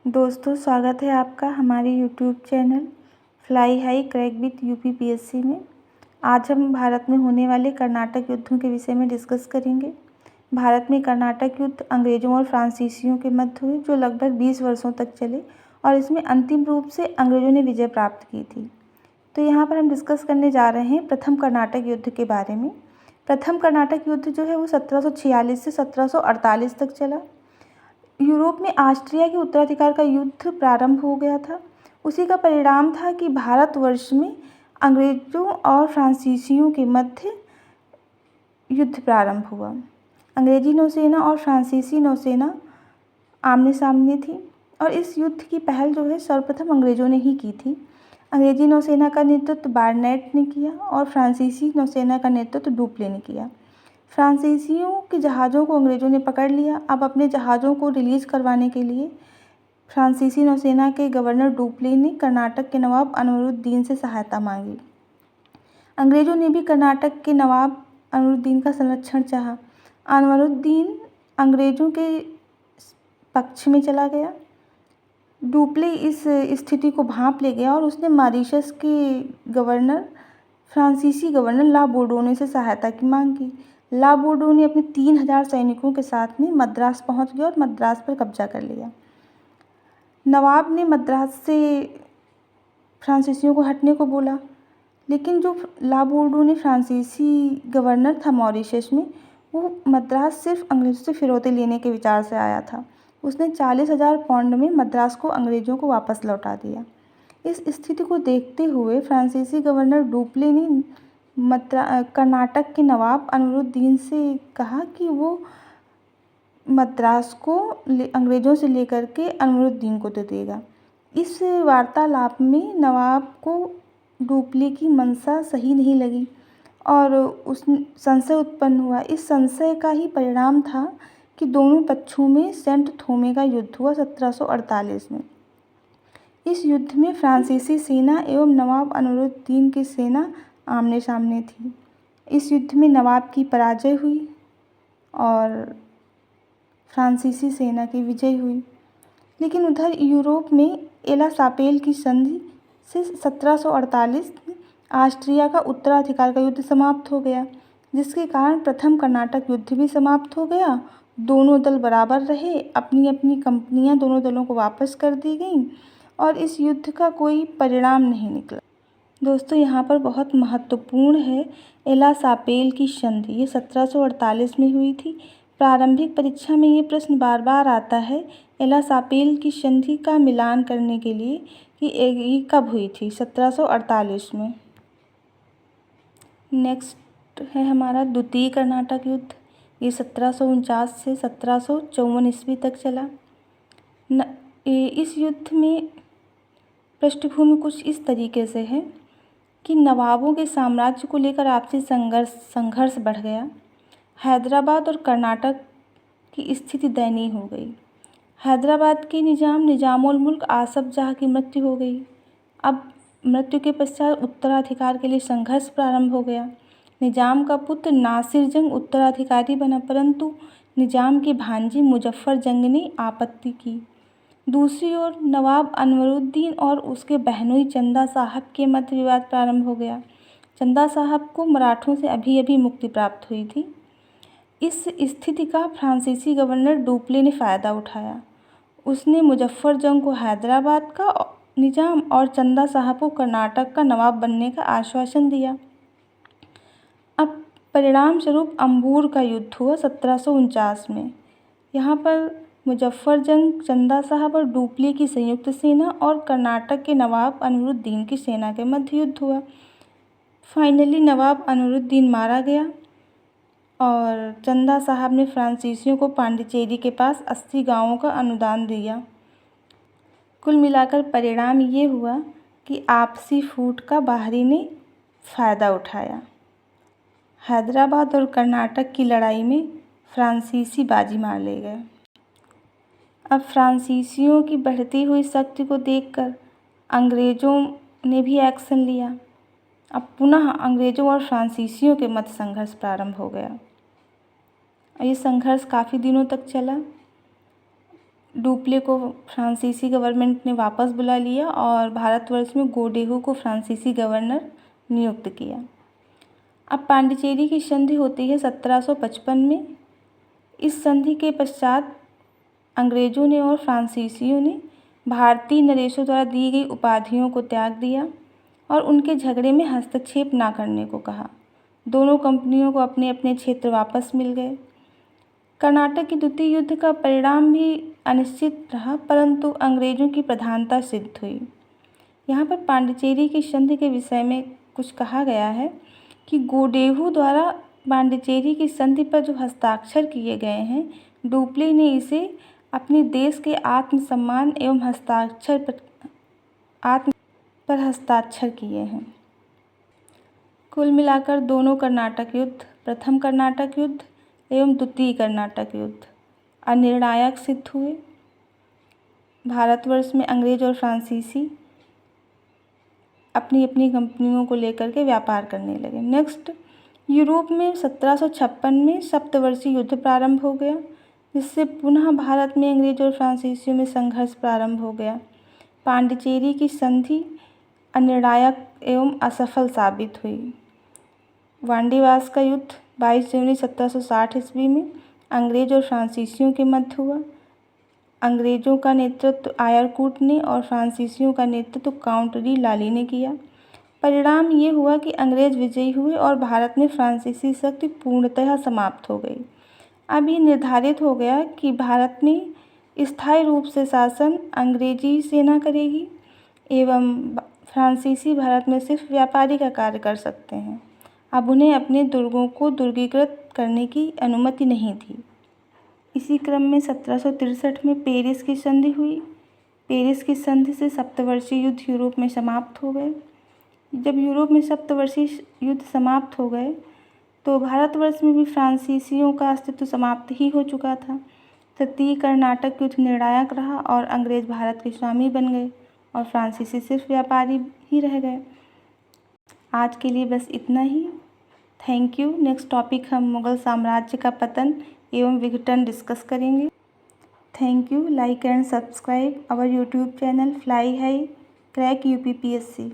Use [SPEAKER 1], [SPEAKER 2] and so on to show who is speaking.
[SPEAKER 1] दोस्तों, स्वागत है आपका हमारे YouTube channel fly high crack with UPPSC में। आज हम भारत में होने वाले कर्नाटक युद्धों के विषय में डिस्कस करेंगे। भारत में कर्नाटक युद्ध अंग्रेज़ों और फ्रांसीसियों के मध्य हुए, जो लगभग 20 वर्षों तक चले और इसमें अंतिम रूप से अंग्रेज़ों ने विजय प्राप्त की थी। तो यहाँ पर हम डिस्कस करने जा रहे हैं प्रथम कर्नाटक युद्ध के बारे में। प्रथम कर्नाटक युद्ध जो है वो 1746 से 1748 तक चला। यूरोप में ऑस्ट्रिया के उत्तराधिकार का युद्ध प्रारंभ हो गया था। उसी का परिणाम था कि भारतवर्ष में अंग्रेज़ों और फ्रांसीसियों के मध्य युद्ध प्रारंभ हुआ। अंग्रेजी नौसेना और फ्रांसीसी नौसेना आमने सामने थी और इस युद्ध की पहल जो है सर्वप्रथम अंग्रेज़ों ने ही की थी। अंग्रेजी नौसेना का नेतृत्व बार्नेट ने किया और फ्रांसीसी नौसेना का नेतृत्व डुप्ले ने किया। फ्रांसीसियों के जहाज़ों को अंग्रेज़ों ने पकड़ लिया। अब अपने जहाज़ों को रिलीज़ करवाने के लिए फ्रांसीसी नौसेना के गवर्नर डुप्ले ने कर्नाटक के नवाब अनवरुद्दीन से सहायता मांगी। अंग्रेज़ों ने भी कर्नाटक के नवाब अनवरुद्दीन का संरक्षण चाहा। अनवरुद्दीन अंग्रेज़ों के पक्ष में चला गया। डुप्ले इस स्थिति को भांप ले गया और उसने मॉरीशस के गवर्नर फ्रांसीसी गवर्नर ला बोर्डोने से सहायता की मांग की। ला बोर्डोने अपने 3000 सैनिकों के साथ में मद्रास पहुंच गया और मद्रास पर कब्जा कर लिया। नवाब ने मद्रास से फ्रांसीसियों को हटने को बोला, लेकिन जो ला बोर्डोने फ्रांसीसी गवर्नर था मॉरीशस में, वो मद्रास सिर्फ अंग्रेज़ों से फिरौती लेने के विचार से आया था। उसने 40,000 पाउंड में मद्रास को अंग्रेज़ों को वापस लौटा दिया। इस स्थिति को देखते हुए फ्रांसीसी गवर्नर डुप्ले ने कर्नाटक के नवाब अनवरुद्दीन से कहा कि वो मद्रास को अंग्रेज़ों से लेकर के अनवरुद्दीन को दे देगा। इस वार्तालाप में नवाब को डुप्ले की मंशा सही नहीं लगी और उस संशय उत्पन्न हुआ। इस संशय का ही परिणाम था कि दोनों पक्षों में सेंट थोमे का युद्ध हुआ 1748 में। इस युद्ध में फ्रांसीसी सेना एवं नवाब अनवरुद्दीन की सेना आमने सामने थी। इस युद्ध में नवाब की पराजय हुई और फ्रांसीसी सेना की विजय हुई। लेकिन उधर यूरोप में एला सापेल की संधि से 1748 में ऑस्ट्रिया का उत्तराधिकार का युद्ध समाप्त हो गया, जिसके कारण प्रथम कर्नाटक युद्ध भी समाप्त हो गया। दोनों दल बराबर रहे, अपनी अपनी कंपनियां दोनों दलों को वापस कर दी गईं और इस युद्ध का कोई परिणाम नहीं निकला। दोस्तों, यहाँ पर बहुत महत्वपूर्ण है एला सापेल की संधि। ये 1748 में हुई थी। प्रारंभिक परीक्षा में ये प्रश्न बार बार आता है एला सापेल की संधि का मिलान करने के लिए कि ये कब हुई थी, 1748 में। नेक्स्ट है हमारा द्वितीय कर्नाटक युद्ध। ये 1749 से 1754 ईस्वी तक चला। इस युद्ध में पृष्ठभूमि कुछ इस तरीके से है कि नवाबों के साम्राज्य को लेकर आपसी संघर्ष बढ़ गया। हैदराबाद और कर्नाटक की स्थिति दयनीय हो गई। हैदराबाद के निजामुल मुल्क आसफ जाह की मृत्यु हो गई। अब मृत्यु के पश्चात उत्तराधिकार के लिए संघर्ष प्रारंभ हो गया। निजाम का पुत्र नासिर जंग उत्तराधिकारी बना, परंतु निजाम की भांजी मुजफ्फर जंग ने आपत्ति की। दूसरी ओर नवाब अनवरुद्दीन और उसके बहनोई चंदा साहब के मध्य विवाद प्रारंभ हो गया। चंदा साहब को मराठों से अभी अभी मुक्ति प्राप्त हुई थी। इस स्थिति का फ्रांसीसी गवर्नर डुप्ले ने फ़ायदा उठाया। उसने मुजफ्फर जंग को हैदराबाद का निजाम और चंदा साहब को कर्नाटक का नवाब बनने का आश्वासन दिया। अब परिणाम स्वरूप अंबूर का युद्ध हुआ 1749 में। यहाँ पर मुजफ्फर जंग, चंदा साहब और डुप्ले की संयुक्त सेना और कर्नाटक के नवाब अनवरुद्दीन की सेना के मध्य युद्ध हुआ। फाइनली नवाब अनवरुद्दीन मारा गया और चंदा साहब ने फ्रांसीसियों को पांडिचेरी के पास 80 गांवों का अनुदान दिया। कुल मिलाकर परिणाम ये हुआ कि आपसी फूट का बाहरी ने फ़ायदा उठाया। हैदराबाद और कर्नाटक की लड़ाई में फ्रांसीसी बाजी मार ले गए। अब फ्रांसीसियों की बढ़ती हुई शक्ति को देखकर अंग्रेज़ों ने भी एक्शन लिया। अब पुनः अंग्रेज़ों और फ्रांसीसियों के मध्य संघर्ष प्रारंभ हो गया। ये संघर्ष काफ़ी दिनों तक चला। डुप्ले को फ्रांसीसी गवर्नमेंट ने वापस बुला लिया और भारतवर्ष में गोडेहू को फ्रांसीसी गवर्नर नियुक्त किया। अब पांडिचेरी की संधि होती है 1755 में। इस संधि के पश्चात अंग्रेज़ों ने और फ्रांसीसियों ने भारतीय नरेशों द्वारा दी गई उपाधियों को त्याग दिया और उनके झगड़े में हस्तक्षेप ना करने को कहा। दोनों कंपनियों को अपने अपने क्षेत्र वापस मिल गए। कर्नाटक के द्वितीय युद्ध का परिणाम भी अनिश्चित रहा, परंतु अंग्रेज़ों की प्रधानता सिद्ध हुई। यहाँ पर पांडिचेरी की संधि के विषय में कुछ कहा गया है कि गोडेहू द्वारा पांडिचेरी की संधि पर जो हस्ताक्षर किए गए हैं, डुप्ले ने इसे अपने देश के आत्मसम्मान एवं हस्ताक्षर किए हैं। कुल मिलाकर दोनों कर्नाटक युद्ध, प्रथम कर्नाटक युद्ध एवं द्वितीय कर्नाटक युद्ध अनिर्णायक सिद्ध हुए। भारतवर्ष में अंग्रेज और फ्रांसीसी अपनी अपनी कंपनियों को लेकर के व्यापार करने लगे। नेक्स्ट, यूरोप में 1756 में सप्तवर्षीय युद्ध प्रारंभ हो गया, जिससे पुनः भारत में अंग्रेज और फ्रांसीसियों में संघर्ष प्रारंभ हो गया। पांडिचेरी की संधि अनिर्णायक एवं असफल साबित हुई। वांडीवास का युद्ध 22 जनवरी 1760 ईस्वी में अंग्रेज और फ्रांसीसियों के मध्य हुआ। अंग्रेज़ों का नेतृत्व आयरकूट ने और फ्रांसीसियों का नेतृत्व काउंट डी लाली ने किया। परिणाम ये हुआ कि अंग्रेज विजयी हुए और भारत में फ्रांसीसी शक्ति पूर्णतः समाप्त हो गई। अब ये निर्धारित हो गया कि भारत में स्थायी रूप से शासन अंग्रेजी सेना करेगी एवं फ्रांसीसी भारत में सिर्फ व्यापारी का कार्य कर सकते हैं। अब उन्हें अपने दुर्गों को दुर्गीकृत करने की अनुमति नहीं थी। इसी क्रम में 1763 में पेरिस की संधि हुई। पेरिस की संधि से सप्तवर्षीय युद्ध यूरोप में समाप्त हो गए। जब यूरोप में सप्तवर्षीय युद्ध समाप्त हो गए तो भारतवर्ष में भी फ्रांसीसियों का अस्तित्व समाप्त ही हो चुका था। तृतीय कर्नाटक युद्ध निर्णायक रहा और अंग्रेज भारत के स्वामी बन गए और फ्रांसीसी सिर्फ व्यापारी ही रह गए। आज के लिए बस इतना ही। Thank you. नेक्स्ट टॉपिक हम मुग़ल साम्राज्य का पतन एवं विघटन डिस्कस करेंगे। Thank you. Like and subscribe our YouTube channel fly high crack UPPSC।